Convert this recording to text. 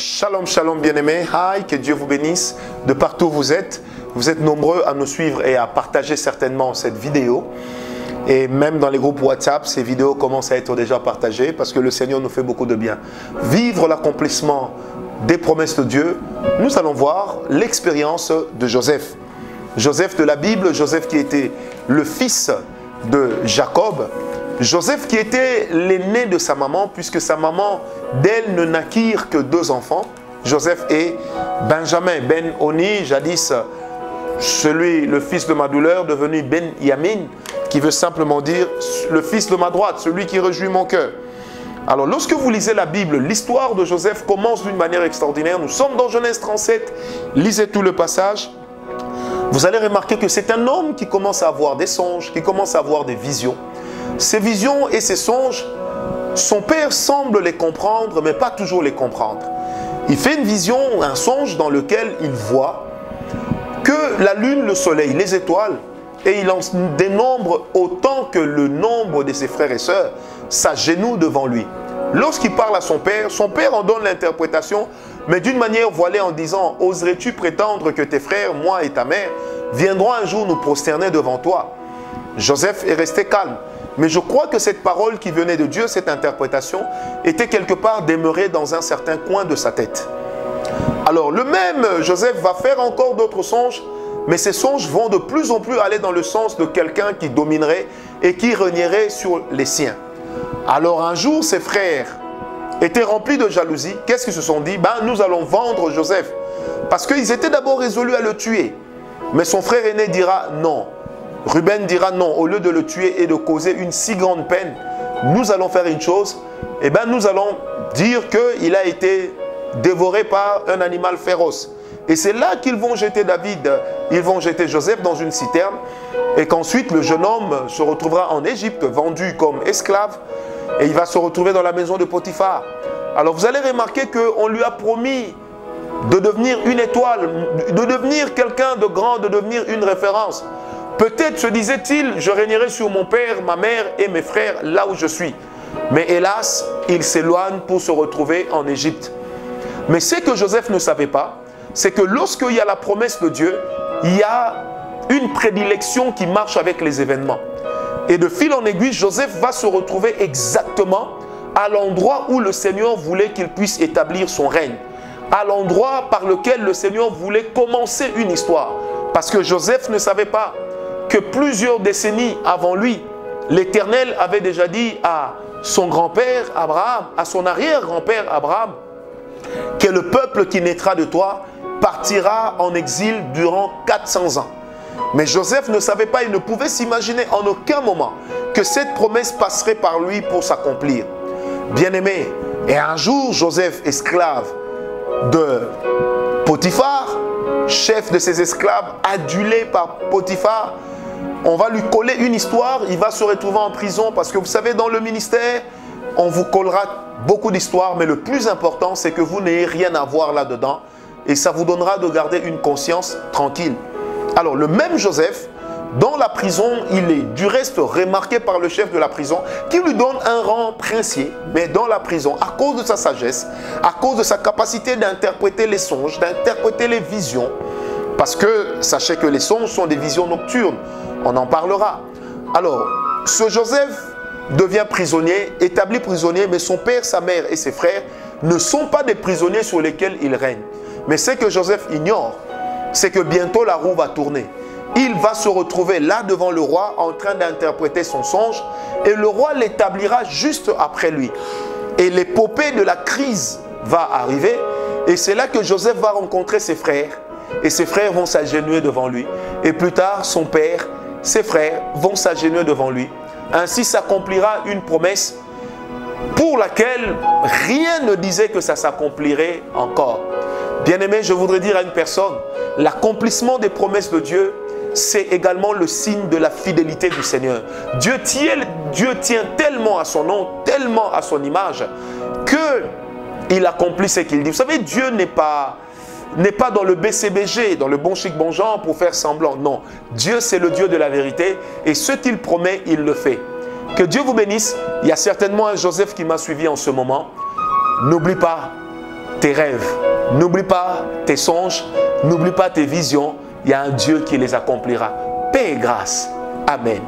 Shalom, shalom bien-aimés. Hi, que Dieu vous bénisse de partout où vous êtes. Vous êtes nombreux à nous suivre et à partager certainement cette vidéo. Et même dans les groupes WhatsApp, ces vidéos commencent à être déjà partagées parce que le Seigneur nous fait beaucoup de bien. Vivre l'accomplissement des promesses de Dieu, nous allons voir l'expérience de Joseph. Joseph de la Bible, Joseph qui était le fils de Jacob. Joseph qui était l'aîné de sa maman, puisque sa maman, d'elle, ne naquirent que 2 enfants. Joseph et Benjamin, Ben-Oni, jadis le fils de ma douleur, devenu Ben-Yamin, qui veut simplement dire le fils de ma droite, celui qui réjouit mon cœur. Alors, lorsque vous lisez la Bible, l'histoire de Joseph commence d'une manière extraordinaire. Nous sommes dans Genèse 37, lisez tout le passage. Vous allez remarquer que c'est un homme qui commence à avoir des songes, qui commence à avoir des visions. Ces visions et ces songes, son père semble les comprendre, mais pas toujours les comprendre. Il fait une vision, un songe dans lequel il voit que la lune, le soleil, les étoiles, et il en dénombre autant que le nombre de ses frères et sœurs s'agenouillent devant lui. Lorsqu'il parle à son père en donne l'interprétation, mais d'une manière voilée en disant « Oserais-tu prétendre que tes frères, moi et ta mère, viendront un jour nous prosterner devant toi ?» Joseph est resté calme. Mais je crois que cette parole qui venait de Dieu, cette interprétation, était quelque part demeurée dans un certain coin de sa tête. Alors, le même Joseph va faire encore d'autres songes, mais ces songes vont de plus en plus aller dans le sens de quelqu'un qui dominerait et qui régnerait sur les siens. Alors, un jour, ses frères étaient remplis de jalousie. Qu'est-ce qu'ils se sont dit? Nous allons vendre Joseph. Parce qu'ils étaient d'abord résolus à le tuer. Mais son frère aîné dira non. Ruben dira non, au lieu de le tuer et de causer une si grande peine, nous allons faire une chose, nous allons dire qu'il a été dévoré par un animal féroce. Et c'est là qu'ils vont jeter ils vont jeter Joseph dans une citerne, et qu'ensuite le jeune homme se retrouvera en Égypte, vendu comme esclave, et il va se retrouver dans la maison de Potiphar. Alors vous allez remarquer qu'on lui a promis de devenir une étoile, de devenir quelqu'un de grand, de devenir une référence. Peut-être se disait-il, je régnerai sur mon père, ma mère et mes frères là où je suis. Mais hélas, il s'éloigne pour se retrouver en Égypte. Mais ce que Joseph ne savait pas, c'est que lorsqu'il y a la promesse de Dieu, il y a une prédilection qui marche avec les événements. Et de fil en aiguille, Joseph va se retrouver exactement à l'endroit où le Seigneur voulait qu'il puisse établir son règne. À l'endroit par lequel le Seigneur voulait commencer une histoire. Parce que Joseph ne savait pas que plusieurs décennies avant lui, l'Éternel avait déjà dit à son grand-père Abraham, à son arrière-grand-père Abraham, que le peuple qui naîtra de toi partira en exil durant 400 ans. Mais Joseph ne savait pas, il ne pouvait s'imaginer en aucun moment que cette promesse passerait par lui pour s'accomplir. Bien-aimé, et un jour, Joseph, esclave de Potiphar, chef de ses esclaves, adulé par Potiphar, on va lui coller une histoire, il va se retrouver en prison parce que vous savez, dans le ministère, on vous collera beaucoup d'histoires, mais le plus important, c'est que vous n'ayez rien à voir là-dedans et ça vous donnera de garder une conscience tranquille. Alors, le même Joseph, dans la prison, il est du reste remarqué par le chef de la prison qui lui donne un rang princier, mais dans la prison, à cause de sa sagesse, à cause de sa capacité d'interpréter les songes, d'interpréter les visions, parce que sachez que les songes sont des visions nocturnes, on en parlera. Alors, ce Joseph devient prisonnier, établi prisonnier, mais son père, sa mère et ses frères ne sont pas des prisonniers sur lesquels il règne. Mais ce que Joseph ignore, c'est que bientôt la roue va tourner. Il va se retrouver là devant le roi en train d'interpréter son songe et le roi l'établira juste après lui. Et l'épopée de la crise va arriver et c'est là que Joseph va rencontrer ses frères et ses frères vont s'agenouiller devant lui. Et plus tard, son père, ses frères vont s'agenouiller devant lui. Ainsi s'accomplira une promesse pour laquelle rien ne disait que ça s'accomplirait encore. Bien-aimé, je voudrais dire à une personne, l'accomplissement des promesses de Dieu, c'est également le signe de la fidélité du Seigneur. Dieu tient tellement à son nom, tellement à son image, qu'il accomplit ce qu'il dit. Vous savez, Dieu n'est pas dans le BCBG, dans le bon chic bon genre pour faire semblant. Non, Dieu c'est le Dieu de la vérité et ce qu'il promet, il le fait. Que Dieu vous bénisse. Il y a certainement un Joseph qui m'a suivi en ce moment. N'oublie pas, tes rêves. N'oublie pas tes songes. N'oublie pas tes visions. Il y a un Dieu qui les accomplira. Paix et grâce. Amen.